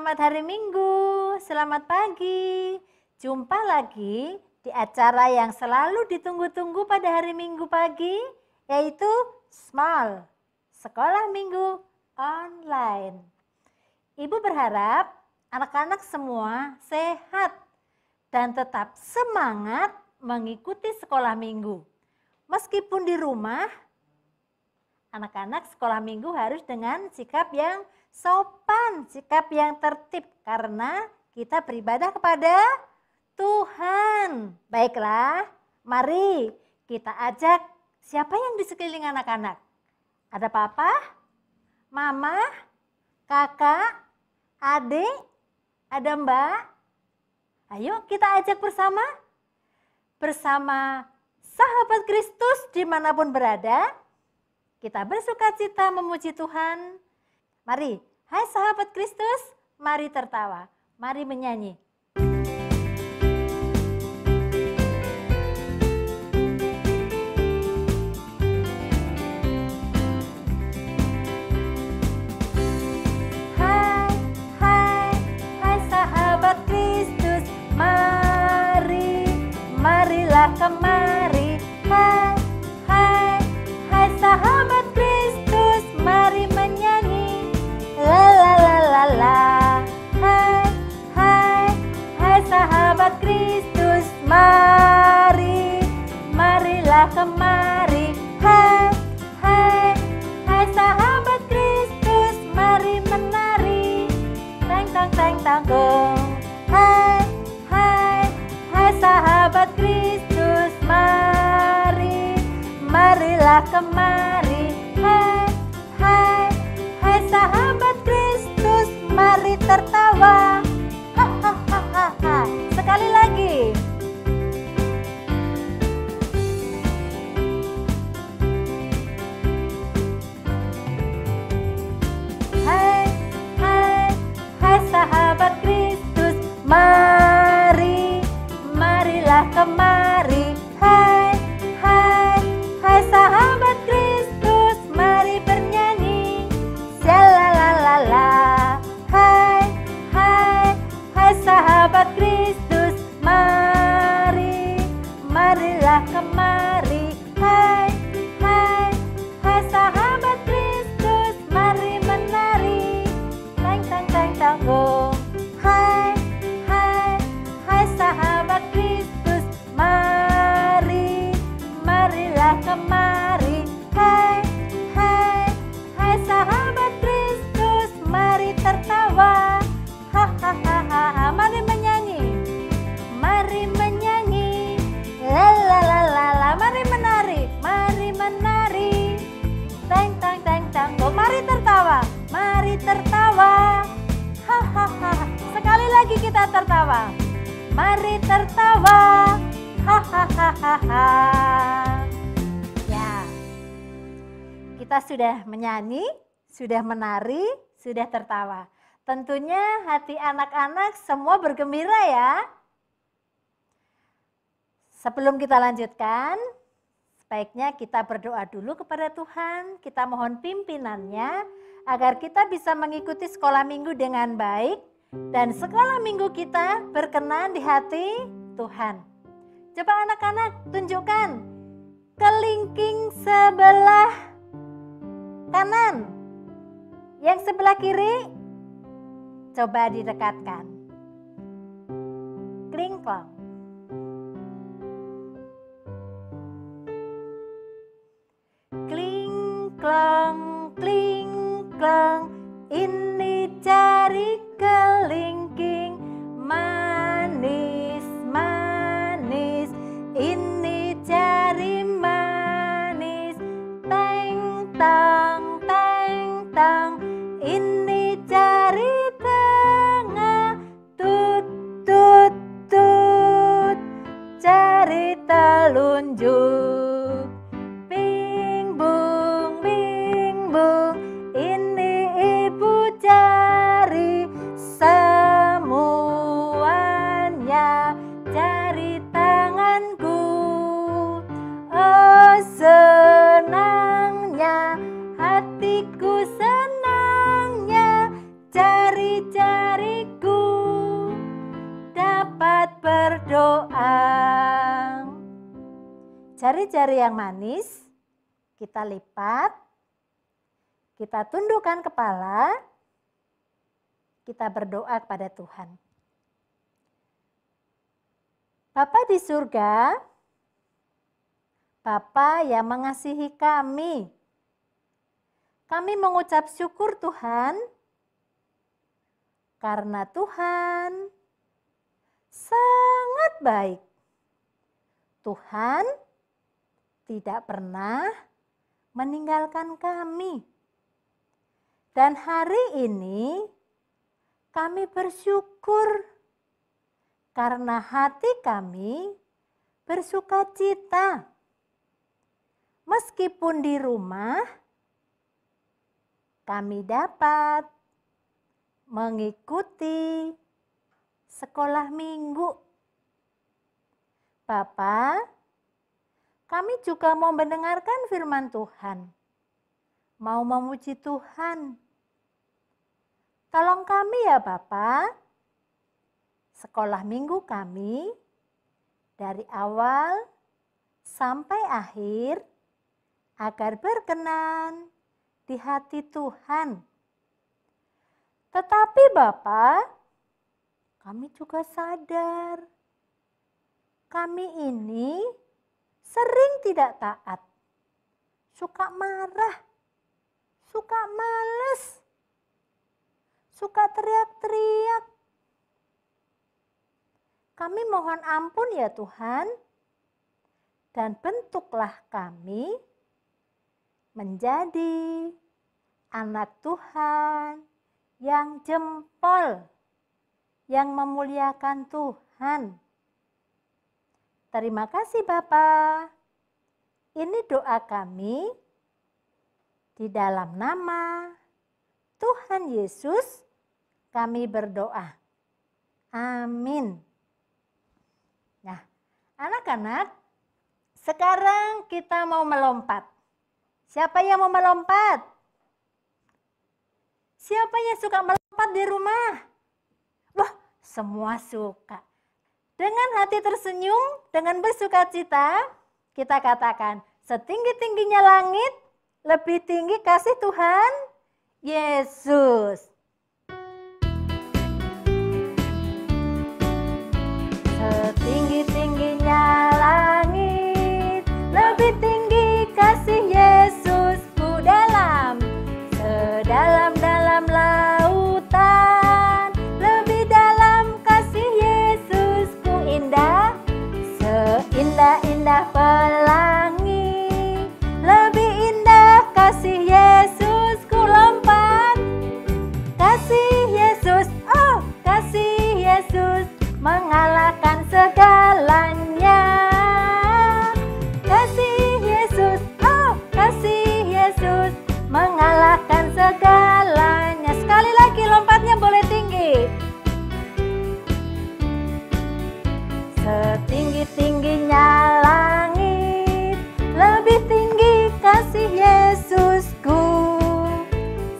selamat hari Minggu, selamat pagi. Jumpa lagi di acara yang selalu ditunggu-tunggu pada hari Minggu pagi, yaitu SMAL, Sekolah Minggu Online. Ibu berharap anak-anak semua sehat dan tetap semangat mengikuti sekolah minggu. Meskipun di rumah, anak-anak sekolah minggu harus dengan sikap yang sopan, sikap yang tertib karena kita beribadah kepada Tuhan. Baiklah, mari kita ajak siapa yang di sekeliling anak-anak. Ada papa, mama, kakak, adik, ada mbak. Ayo kita ajak bersama sahabat Kristus dimanapun berada. Kita bersukacita memuji Tuhan. Mari, hai sahabat Kristus, mari tertawa, mari menyanyi. Hai, hai, hai sahabat Kristus, marilah kemari. Hai, hai, hai sahabat Kristus, mari menyanyi. La la la la la. Hai, hai, hai sahabat Kristus, marilah kemari. Hai, hai, hai sahabat Kristus, mari menari. Tang tang tang tang gong. Hai, hai, hai sahabat Kristus, marilah kemari. Hai, hai, hai sahabat Kristus, mari tertawa. Hahaha. Sekali lagi. Hai, hai, hai sahabat Kristus, marilah kemari. Hai, hai, hai sahabat Kristus, mari bernyanyi. Shalalalala. Hai, hai, hai sahabat Kristus, marilah kemari. Hai, hai, hai sahabat Kristus, mari menari. Tang tang tang tang gong. Hai, hai, hai sahabat Kristus, marilah kemari. Hai, hai, hai sahabat Kristus, mari tertawa. Hahaha. Mari menyanyi. Mari menyanyi. La la la la la. Mari menari. Mari menari. Tang tang tang tang. Oh, mari tertawa. Mari tertawa. Hahaha. Sekali lagi kita tertawa. Mari tertawa. Hahaha. Ya. Kita sudah menyanyi, sudah menari, sudah tertawa. Tentunya hati anak-anak semua bergembira ya. Sebelum kita lanjutkan, sebaiknya kita berdoa dulu kepada Tuhan. Kita mohon pimpinannya agar kita bisa mengikuti sekolah minggu dengan baik dan sekolah minggu kita berkenan di hati Tuhan. Coba anak-anak tunjukkan kelingking sebelah kanan. Yang sebelah kiri coba didekatkan. Klingklong. Klingklong, klingklong, ini jari kelingking manis, manis. Ini jari manis. Teng tang, teng tang. Ini jari tengah. Tut tut tut. Jari telunjuk. Bing bung bing jari-jari yang manis kita lipat, kita tundukkan kepala, kita berdoa kepada Tuhan. Bapa di surga, Bapa yang mengasihi kami mengucap syukur Tuhan, karena Tuhan sangat baik. Tuhan tidak pernah meninggalkan kami. Dan hari ini kami bersyukur karena hati kami bersuka cita. Meskipun di rumah kami dapat mengikuti sekolah minggu. Bapa, kami juga mau mendengarkan firman Tuhan, mau memuji Tuhan. Tolong kami ya Bapa, sekolah minggu kami dari awal sampai akhir agar berkenan di hati Tuhan. Tetapi Bapa, kami juga sadar kami ini sering tidak taat, suka marah, suka males, suka teriak-teriak. Kami mohon ampun ya Tuhan, dan bentuklah kami menjadi anak Tuhan yang jempol, yang memuliakan Tuhan. Terima kasih Bapa. Ini doa kami di dalam nama Tuhan Yesus kami berdoa. Amin. Nah, anak-anak, sekarang kita mau melompat. Siapa yang mau melompat? Siapa yang suka melompat di rumah? Wah, semua suka. Dengan hati tersenyum, dengan bersuka cita, kita katakan, setinggi-tingginya langit, lebih tinggi kasih Tuhan Yesus. Setinggi-tingginya langit, lebih tinggi kasih Yesusku dalam. Sedalam-dalam lautan, lebih dalam kasih Yesusku indah. Seindah-indah pelangi, lebih indah kasih Yesusku lompat. Kasih Yesus, oh kasih Yesus mengalahkan segalanya. Kasih Yesus, oh kasih Yesus mengalahkan segalanya. Sekali lagi lompatnya boleh tinggi. Setinggi-tingginya langit, lebih tinggi kasih Yesusku.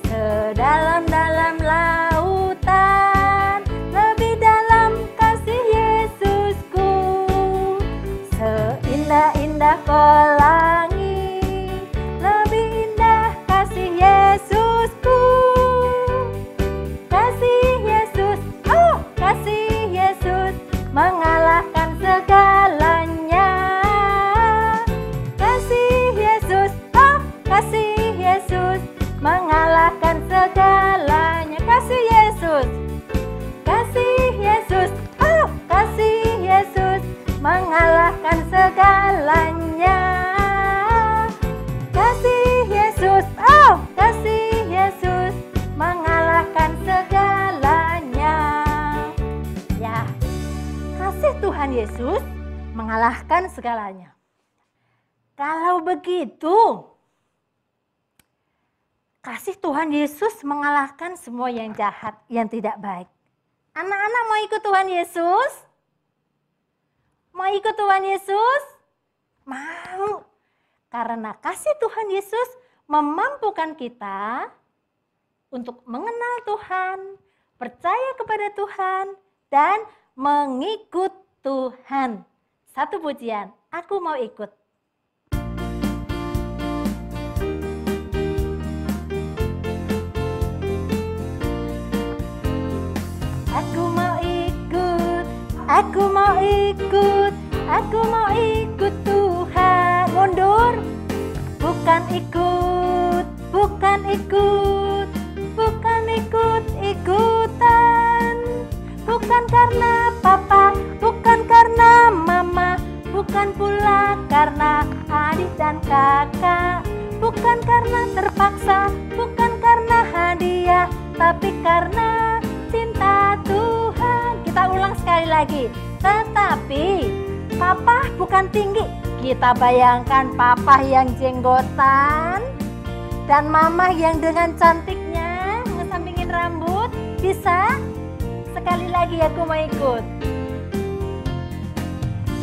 Sedalam-dalam lautan, lebih dalam kasih Yesusku. Seindah-indah pelangi, lebih indah kasih Yesusku. Kasih Yesus, oh kasih Yesus mengalahkan segalanya. Kasih Yesus, oh kasih Yesus mengalahkan segalanya. Kasih Yesus, oh kasih Yesus mengalahkan segalanya. Kasih Yesus, oh kasih Yesus mengalahkan segalanya. Ya, kasih Tuhan Yesus mengalahkan segalanya. Kalau begitu, kasih Tuhan Yesus mengalahkan semua yang jahat, yang tidak baik. Anak-anak mau ikut Tuhan Yesus? Mau ikut Tuhan Yesus? Mau. Karena kasih Tuhan Yesus memampukan kita untuk mengenal Tuhan, percaya kepada Tuhan, dan mengikut Tuhan. Satu pujian, aku mau ikut. Aku mau ikut Tuhan. Mundur. Bukan ikut, bukan ikut, bukan ikut-ikutan. Bukan karena papa, bukan karena mama, bukan pula karena adik dan kakak. Bukan karena terpaksa, bukan karena hadiah, tapi karena cinta Tuhan. Kita ulang sekali lagi. Tetapi papa bukan tinggi. Kita bayangkan papa yang jenggotan dan mama yang dengan cantiknya ngesampingin rambut. Bisa? Sekali lagi aku mau ikut.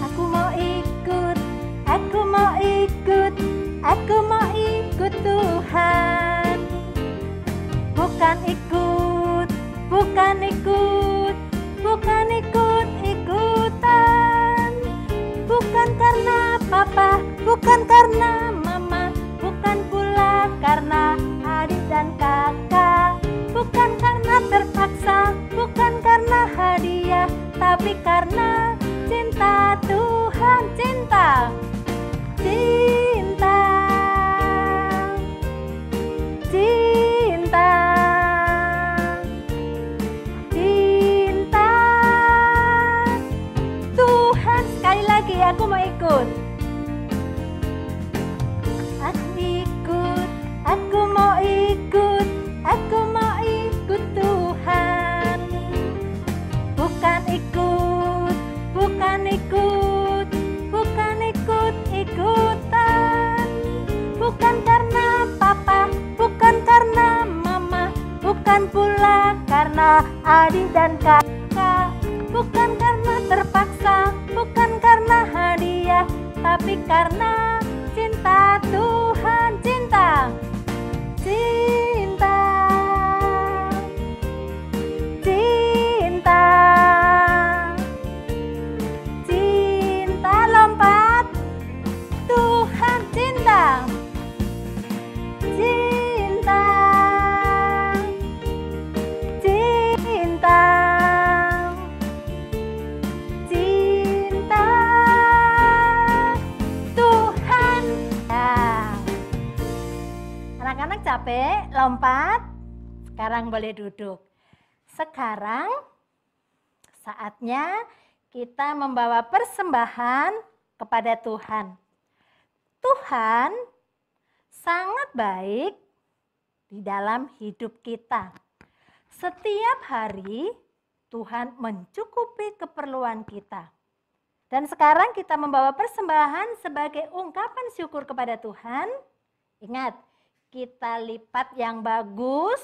Aku mau ikut, aku mau ikut, aku mau ikut Tuhan. Bukan ikut, bukan ikut, bukan ikut-ikutan. Bukan karena papa, bukan karena mama, bukan pula karena adik dan kakak. Bukan karena terpaksa, bukan karena hadiah, tapi karena cinta Tuhan. Cinta, cinta, cinta, cinta Tuhan. Sekali lagi aku mau ikut. Aku ikut, aku mau ikut, aku mau ikut Tuhan. Bukan ikut, bukan ikut, bukan ikut-ikutan. Bukan karena papa, bukan karena mama, bukan pula karena adik dan kakak. Bukan karena terpaksa, bukan karena hadiah, tapi karena cinta Tuhan. Cinta, cinta, cinta, cinta. Lompat. Tuhan cinta, cinta, cinta, cinta Tuhan. Ya. Anak-anak capek lompat? Sekarang boleh duduk. Sekarang saatnya kita membawa persembahan kepada Tuhan. Tuhan sangat baik di dalam hidup kita. Setiap hari Tuhan mencukupi keperluan kita. Dan sekarang kita membawa persembahan sebagai ungkapan syukur kepada Tuhan. Ingat, kita lipat yang bagus,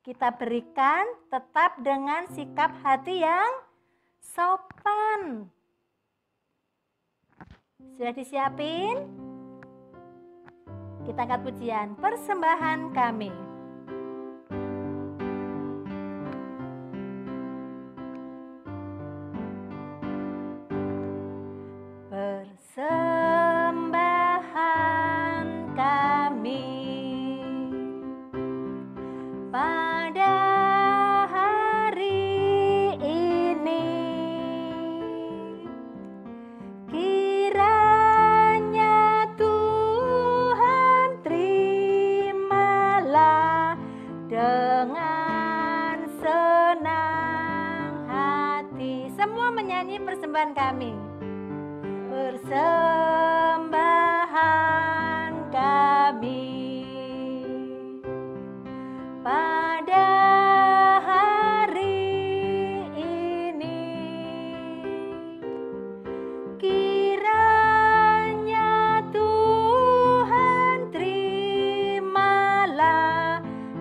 kita berikan tetap dengan sikap hati yang sopan. Sudah disiapin? Kita angkat pujian, persembahan kami. Persembahan kami pada hari ini, kiranya Tuhan terimalah dengan senang hati. Semua menyanyi persembahan kami. Persembahan kami pada hari ini, kiranya Tuhan terimalah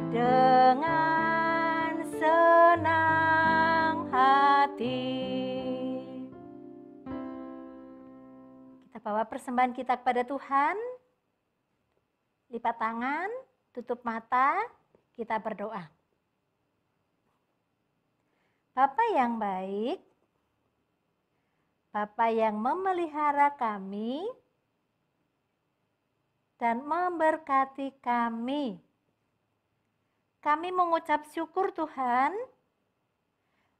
dengan senang hati. Bawa persembahan kita kepada Tuhan, lipat tangan, tutup mata, kita berdoa. Bapa yang baik, Bapa yang memelihara kami dan memberkati kami. Kami mengucap syukur Tuhan,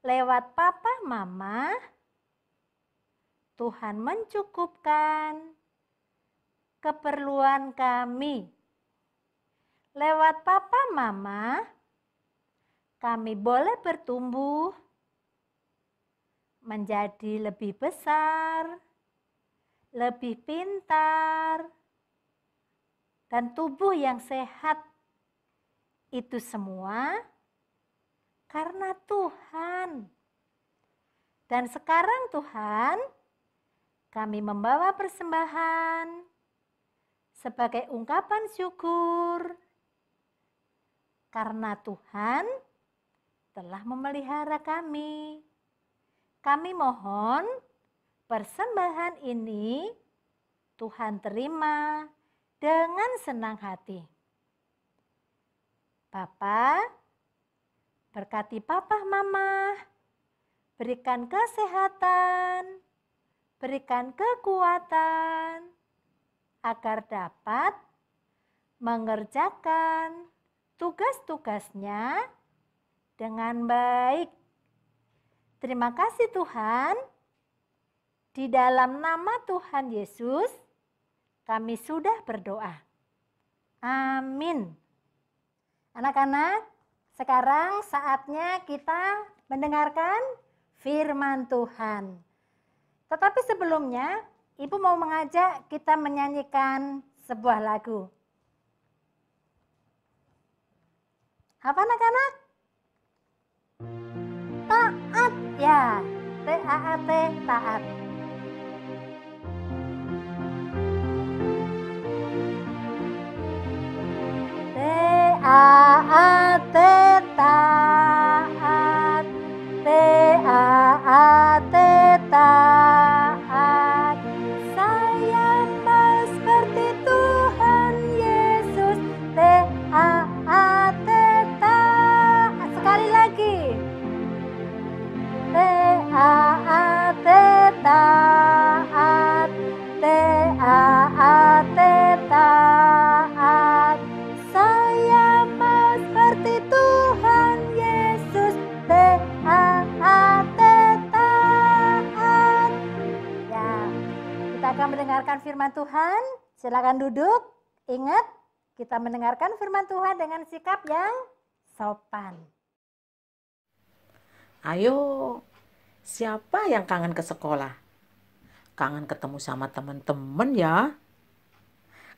lewat Papa Mama, Tuhan mencukupkan keperluan kami. Lewat papa mama, kami boleh bertumbuh menjadi lebih besar, lebih pintar, dan tubuh yang sehat. Itu semua karena Tuhan. Dan sekarang Tuhan, kami membawa persembahan sebagai ungkapan syukur karena Tuhan telah memelihara kami. Kami mohon persembahan ini Tuhan terima dengan senang hati. Bapa, berkati papa mama, berikan kesehatan, berikan kekuatan, agar dapat mengerjakan tugas-tugasnya dengan baik. Terima kasih Tuhan. Di dalam nama Tuhan Yesus, kami sudah berdoa. Amin. Anak-anak, sekarang saatnya kita mendengarkan firman Tuhan. Tetapi sebelumnya, Ibu mau mengajak kita menyanyikan sebuah lagu. Apa anak-anak? Taat ya, T-A-A-T, taat. T-A-A-T, taat. T-A-A-T, taat. Saya mau seperti Tuhan Yesus. T-A-A-T, taat. Sekali lagi. T-A-A-T, taat. T-A-A-T, taat. Saya mau seperti Tuhan Yesus. T-A-A-T, taat. Ya, kita akan mendengarkan firman Tuhan. Silakan duduk. Ingat, kita mendengarkan firman Tuhan dengan sikap yang sopan. Ayo, siapa yang kangen ke sekolah? Kangen ketemu sama teman-teman ya?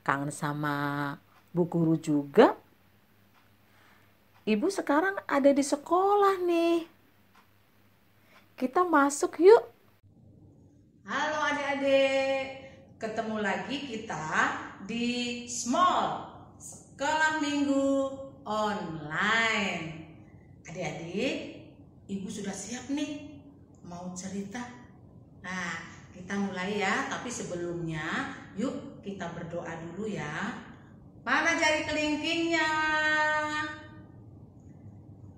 Kangen sama bu guru juga? Ibu sekarang ada di sekolah nih. Kita masuk yuk. Halo adik-adik, ketemu lagi kita di Small Sekolah Minggu Online. Adik-adik, Ibu sudah siap nih mau cerita? Nah, kita mulai ya, tapi sebelumnya yuk kita berdoa dulu ya. Mana jari kelingkingnya?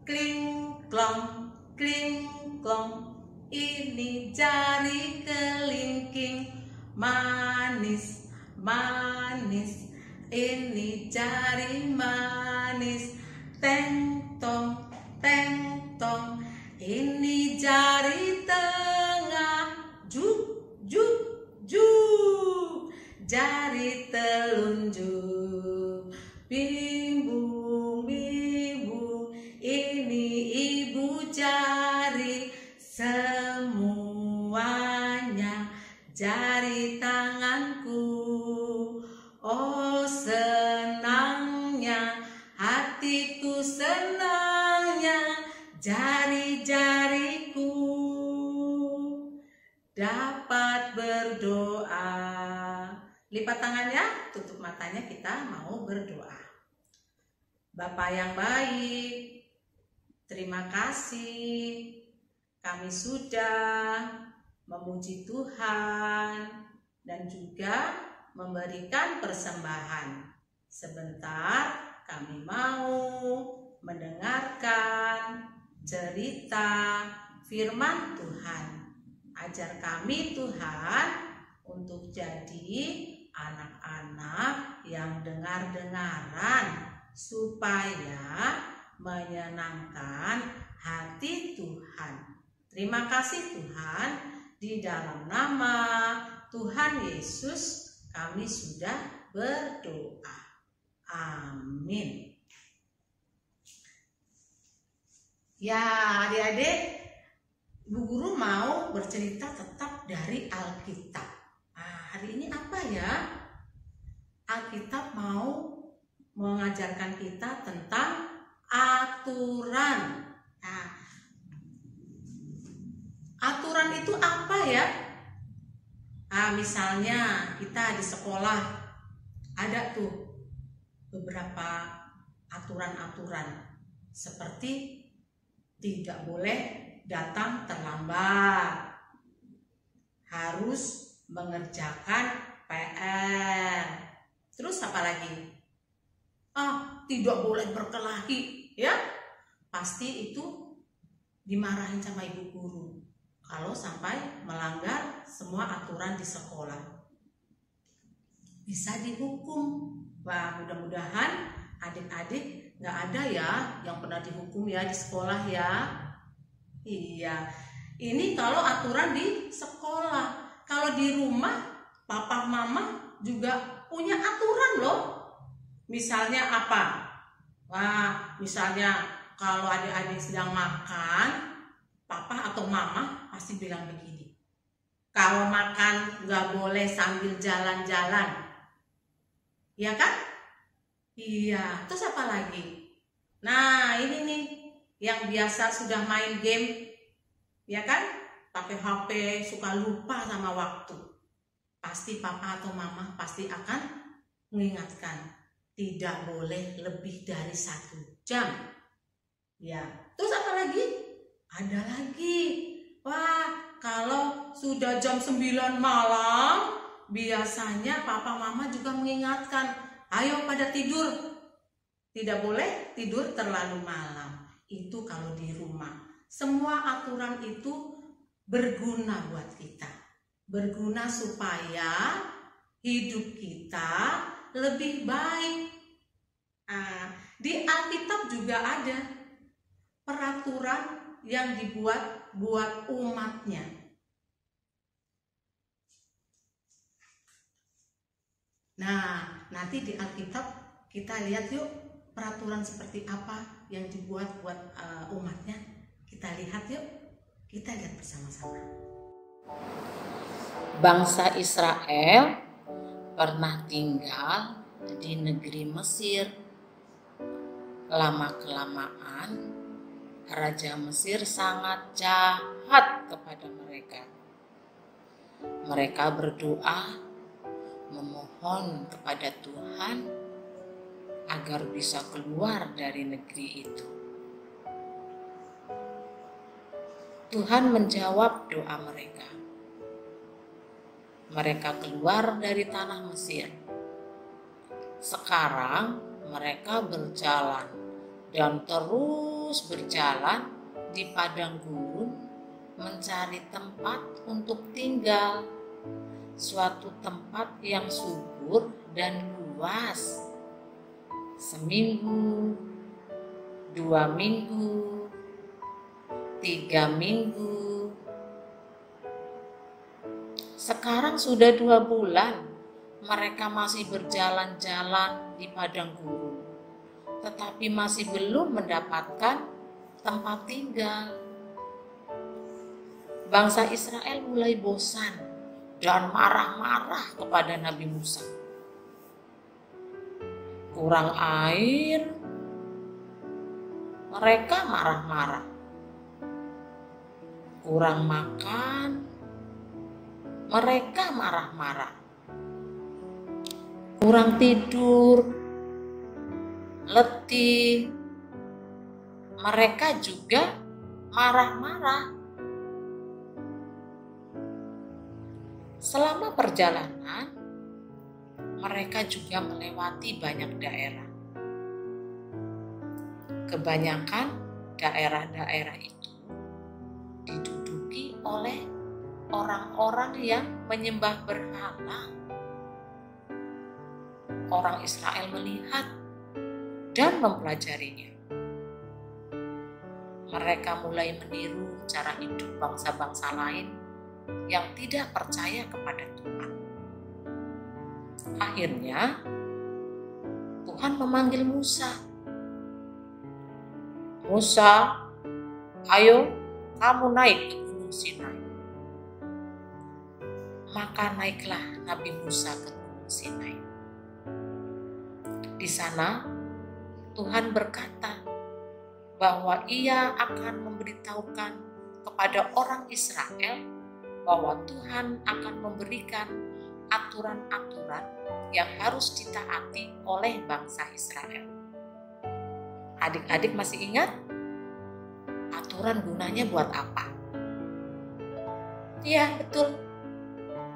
Kling klong, kling klong. Ini jari kelingking manis, manis. Ini jari manis, teng tong, teng tong. Ini jari tengah, juk, juk, juk. Jari telunjuk, bimbung, bimbung. Ini ibu jari semuanya, jari tanganku. Oh senangnya, hatiku senangnya, jari-jariku dapat berdoa. Lipat tangannya, tutup matanya, kita mau berdoa. Bapa yang baik, terima kasih kami sudah memuji Tuhan dan juga memberikan persembahan. Sebentar kami mau mendengarkan cerita firman Tuhan. Ajar kami Tuhan untuk jadi anak-anak yang dengar-dengaran supaya menyenangkan hati Tuhan. Terima kasih Tuhan, Di dalam nama Tuhan Yesus kami sudah berdoa. Amin. Ya adik-adik, Bu Guru mau bercerita tetap dari Alkitab. Nah, hari ini apa ya? Alkitab mau mengajarkan kita tentang aturan. Nah, aturan itu apa ya? Nah, misalnya kita di sekolah ada tuh beberapa aturan-aturan seperti tidak boleh datang terlambat, harus mengerjakan PR. Terus apa lagi? Tidak boleh berkelahi, ya? Pasti itu dimarahin sama ibu guru kalau sampai melanggar semua aturan di sekolah. Bisa dihukum. Wah, mudah-mudahan adik-adik nggak ada ya yang pernah dihukum ya di sekolah ya. Iya, ini kalau aturan di sekolah. Kalau di rumah, papa mama juga punya aturan loh. Misalnya apa? Wah, misalnya kalau adik-adik sedang makan, papa atau mama pasti bilang begini. Kalau makan nggak boleh sambil jalan-jalan. Iya kan? Iya, terus apa lagi? Nah, ini nih yang biasa sudah main game, ya kan? Pakai HP, suka lupa sama waktu. Pasti papa atau mama pasti akan mengingatkan, tidak boleh lebih dari 1 jam. Ya, terus apa lagi? Ada lagi. Wah, kalau sudah jam 9 malam, biasanya papa mama juga mengingatkan, ayo pada tidur. Tidak boleh tidur terlalu malam. Itu kalau di rumah. Semua aturan itu berguna buat kita. Berguna supaya hidup kita lebih baik. Di Alkitab juga ada peraturan yang dibuat buat umatnya. Nah, nanti di Alkitab kita lihat yuk peraturan seperti apa yang dibuat buat umatnya. Kita lihat yuk, kita lihat bersama-sama. Bangsa Israel pernah tinggal di negeri Mesir. Lama-kelamaan, Raja Mesir sangat jahat kepada mereka. Mereka berdoa, memohon kepada Tuhan agar bisa keluar dari negeri itu. Tuhan menjawab doa mereka. Mereka keluar dari tanah Mesir. Sekarang mereka berjalan dan terus berjalan di padang gurun mencari tempat untuk tinggal. Suatu tempat yang subur dan luas. Seminggu, 2 minggu, 3 minggu. Sekarang sudah 2 bulan mereka masih berjalan-jalan di padang gurun, tetapi masih belum mendapatkan tempat tinggal. Bangsa Israel mulai bosan dan marah-marah kepada Nabi Musa. Kurang air, mereka marah-marah. Kurang makan, mereka marah-marah. Kurang tidur, letih, mereka juga marah-marah. Selama perjalanan, mereka juga melewati banyak daerah. Kebanyakan daerah-daerah itu diduduki oleh orang-orang yang menyembah berhala. Orang Israel melihat dan mempelajarinya. Mereka mulai meniru cara hidup bangsa-bangsa lain yang tidak percaya kepada Tuhan. Akhirnya Tuhan memanggil Musa. Musa, ayo kamu naik ke Gunung Sinai. Maka naiklah Nabi Musa ke Gunung Sinai. Di sana Tuhan berkata bahwa Ia akan memberitahukan kepada orang Israel bahwa Tuhan akan memberikan aturan-aturan yang harus ditaati oleh bangsa Israel. Adik-adik masih ingat? Aturan gunanya buat apa? Ya, betul.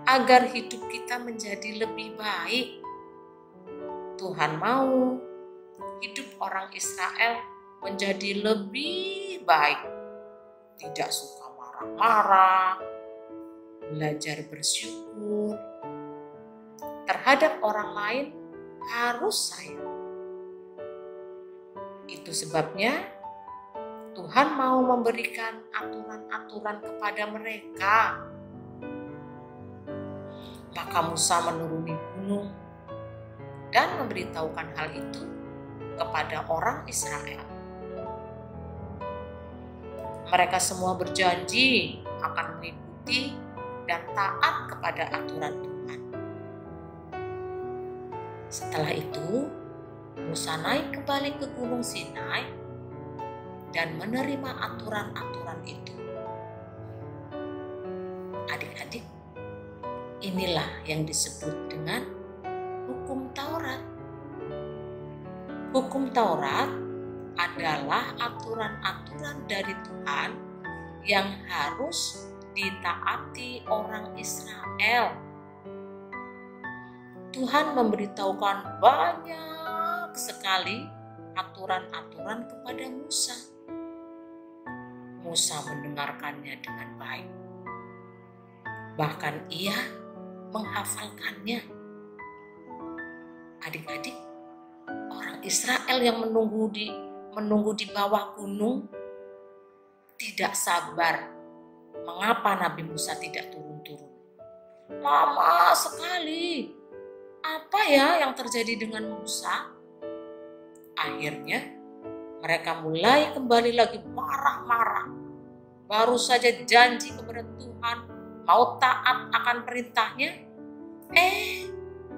Agar hidup kita menjadi lebih baik. Tuhan mau hidup orang Israel menjadi lebih baik. Tidak suka marah-marah, belajar bersyukur. Terhadap orang lain harus sayang. Itu sebabnya Tuhan mau memberikan aturan-aturan kepada mereka. Maka Musa menuruni gunung dan memberitahukan hal itu kepada orang Israel. Mereka semua berjanji akan mengikuti dan taat kepada aturan Tuhan. Setelah itu, Musa naik kembali ke Gunung Sinai dan menerima aturan-aturan itu. Adik-adik, inilah yang disebut dengan hukum Taurat. Hukum Taurat adalah aturan-aturan dari Tuhan yang harus ditaati orang Israel. Tuhan memberitahukan banyak sekali aturan-aturan kepada Musa. Musa mendengarkannya dengan baik. Bahkan ia menghafalkannya. Adik-adik, orang Israel yang menunggu di bawah gunung tidak sabar. Mengapa Nabi Musa tidak turun-turun? Lama sekali. Apa ya yang terjadi dengan Musa? Akhirnya mereka mulai kembali lagi marah-marah. Baru saja janji kepada Tuhan mau taat akan perintahnya.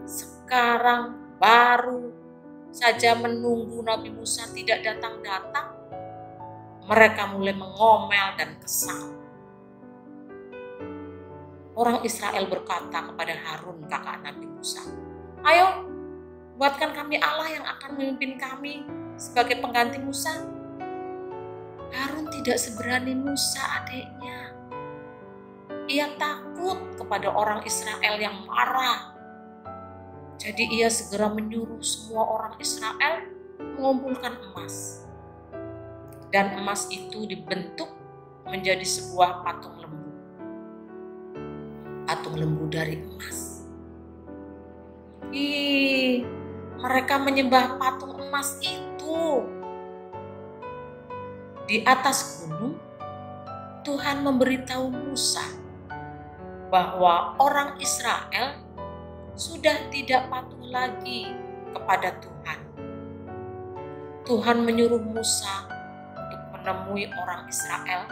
Sekarang baru saja menunggu Nabi Musa tidak datang-datang. Mereka mulai mengomel dan kesal. Orang Israel berkata kepada Harun, kakak Nabi Musa, ayo, buatkan kami Allah yang akan memimpin kami sebagai pengganti Musa. Harun tidak seberani Musa adiknya. Ia takut kepada orang Israel yang marah. Jadi ia segera menyuruh semua orang Israel mengumpulkan emas. Dan emas itu dibentuk menjadi sebuah patung lembu. Patung lembu dari emas. Mereka menyembah patung emas itu. Di atas gunung, Tuhan memberitahu Musa bahwa orang Israel sudah tidak patuh lagi kepada Tuhan. Tuhan menyuruh Musa untuk menemui orang Israel,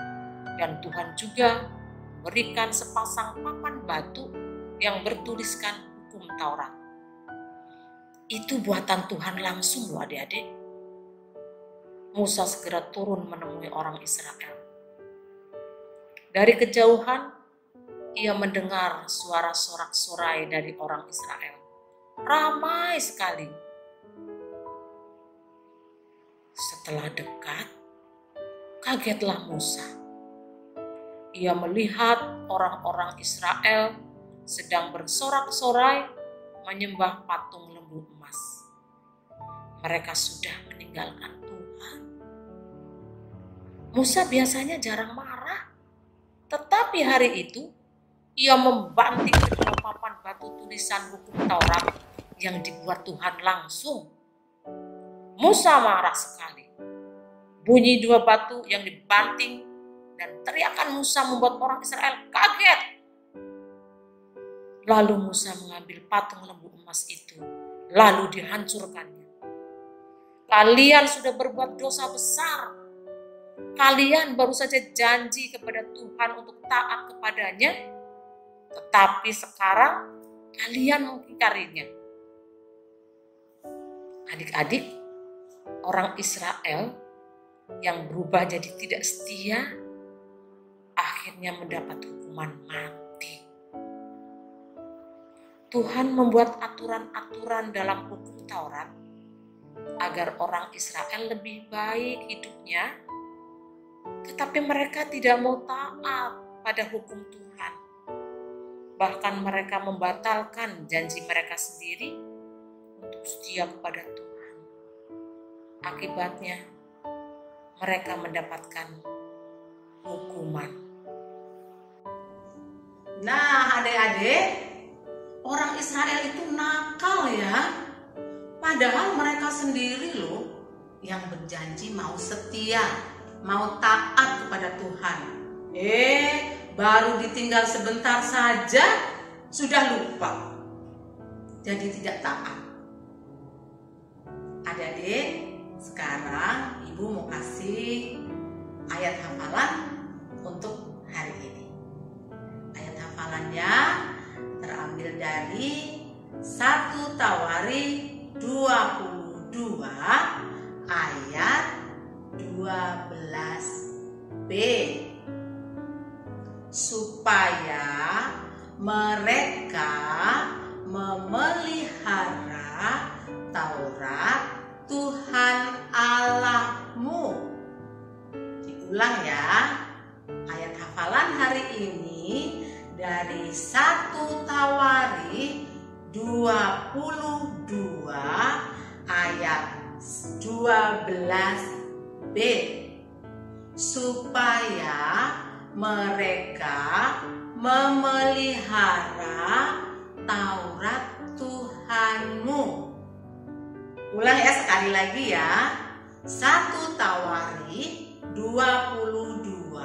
dan Tuhan juga memberikan sepasang papan batu yang bertuliskan hukum Taurat. Itu buatan Tuhan langsung loh adik-adik. Musa segera turun menemui orang Israel. Dari kejauhan, ia mendengar suara sorak-sorai dari orang Israel. Ramai sekali. Setelah dekat, kagetlah Musa. Ia melihat orang-orang Israel sedang bersorak-sorai menyembah patung lembu emas. Mereka sudah meninggalkan Tuhan. Musa biasanya jarang marah, tetapi hari itu ia membanting kedua papan batu tulisan hukum Taurat yang dibuat Tuhan langsung. Musa marah sekali. Bunyi dua batu yang dibanting dan teriakan Musa membuat orang Israel kaget. Lalu Musa mengambil patung lembu emas itu, lalu dihancurkannya. Kalian sudah berbuat dosa besar. Kalian baru saja janji kepada Tuhan untuk taat kepadanya, tetapi sekarang kalian mengingkarinya. Adik-adik, orang Israel yang berubah jadi tidak setia, akhirnya mendapat hukuman mati. Tuhan membuat aturan-aturan dalam hukum Taurat agar orang Israel lebih baik hidupnya, tetapi mereka tidak mau taat pada hukum Tuhan. Bahkan mereka membatalkan janji mereka sendiri untuk setia kepada Tuhan. Akibatnya, mereka mendapatkan hukuman. Nah, adik-adik, orang Israel itu nakal ya. Padahal mereka sendiri loh yang berjanji mau setia, mau taat kepada Tuhan. Baru ditinggal sebentar saja sudah lupa. Jadi tidak taat. Adik-adik, sekarang Ibu mau kasih ayat hafalan untuk hari ini. Ayat hafalannya terambil dari 1 Tawari 22 ayat 12b. Supaya mereka memelihara Taurat Tuhan Allahmu. Diulang ya. Ayat hafalan hari ini dari 1 Tawari 22 ayat 12b. Supaya mereka memelihara Taurat Tuhanmu. Ulang ya sekali lagi ya. 1 Tawari 22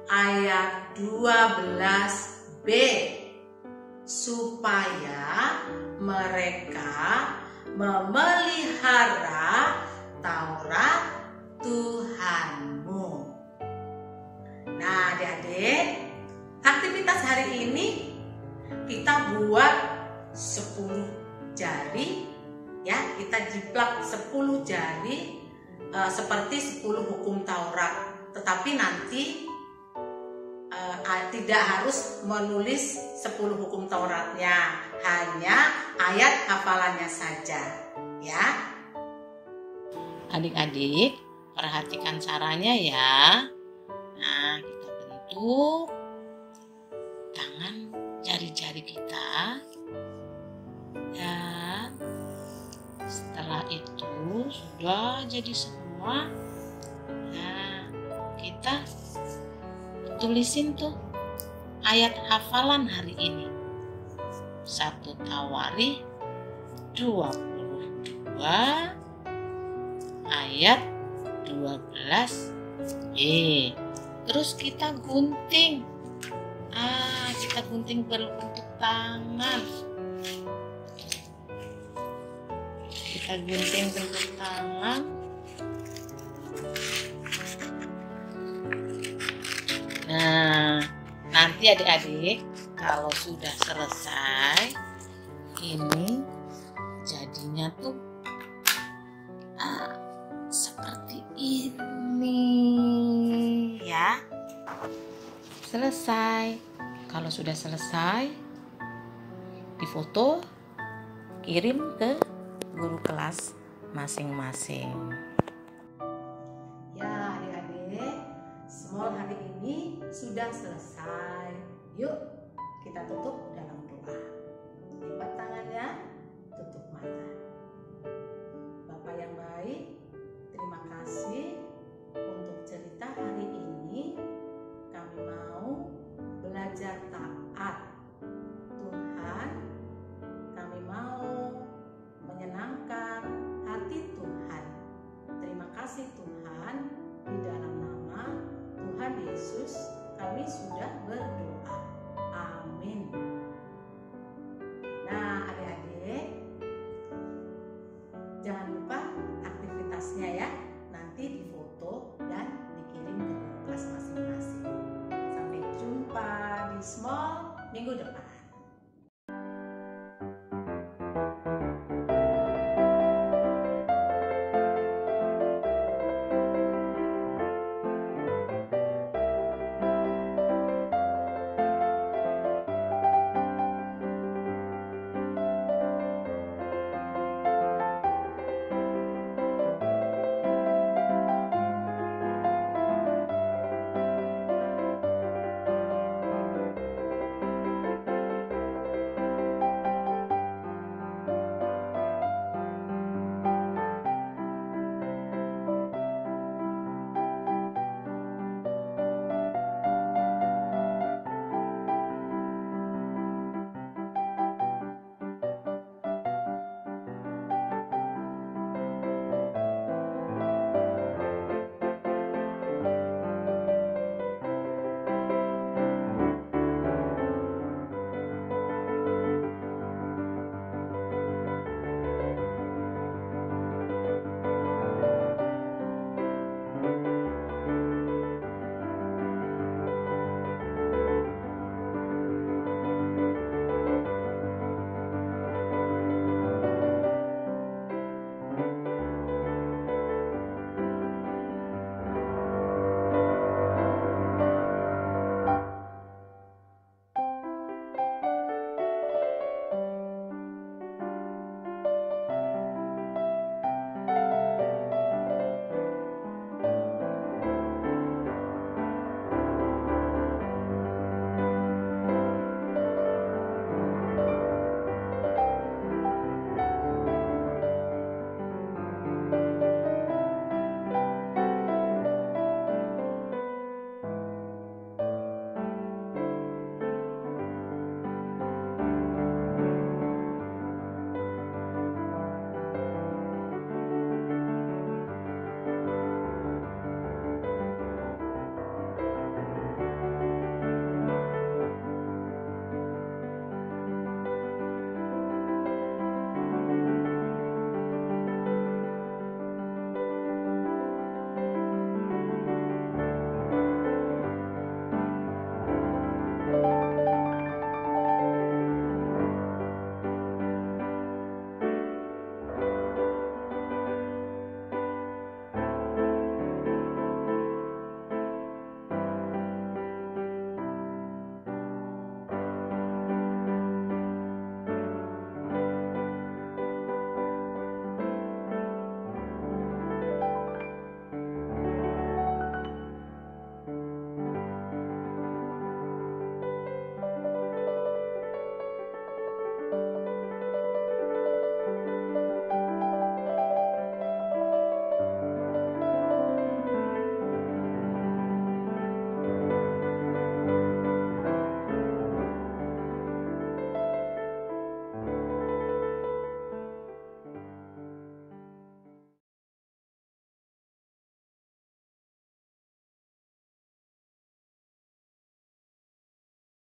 ayat 12b. Supaya mereka memelihara Taurat Tuhanmu. Nah, adik-adik, aktivitas hari ini kita buat 10 jari ya, kita jiplak 10 jari seperti 10 hukum Taurat. Tetapi nanti tidak harus menulis 10 hukum Tauratnya, hanya ayat hafalannya saja ya. Adik-adik, perhatikan caranya ya. Nah, kita bentuk tangan jari-jari kita. Dan setelah itu sudah jadi semua. Nah, kita tulisin tuh ayat hafalan hari ini. 1 Tawari 22 ayat 12b. Terus kita gunting. Kita gunting berbentuk tangan. Kita gunting bentuk tangan. Nah, nanti adik-adik kalau sudah selesai, ini jadinya tuh seperti ini ya. Selesai. Kalau sudah selesai, difoto, kirim ke guru kelas masing-masing. Ya, adik-adik, semua hari ini sudah selesai. Yuk, kita tutup dalam doa. Lipat tangannya, tutup mata. Bapak yang baik, terima kasih untuk cerita hari ini. Kami mau belajar taat. Tuhan, kami mau menyenangkan hati Tuhan. Terima kasih Tuhan, di dalam nama Tuhan Yesus kami sudah berdoa. Amin. minggu depan.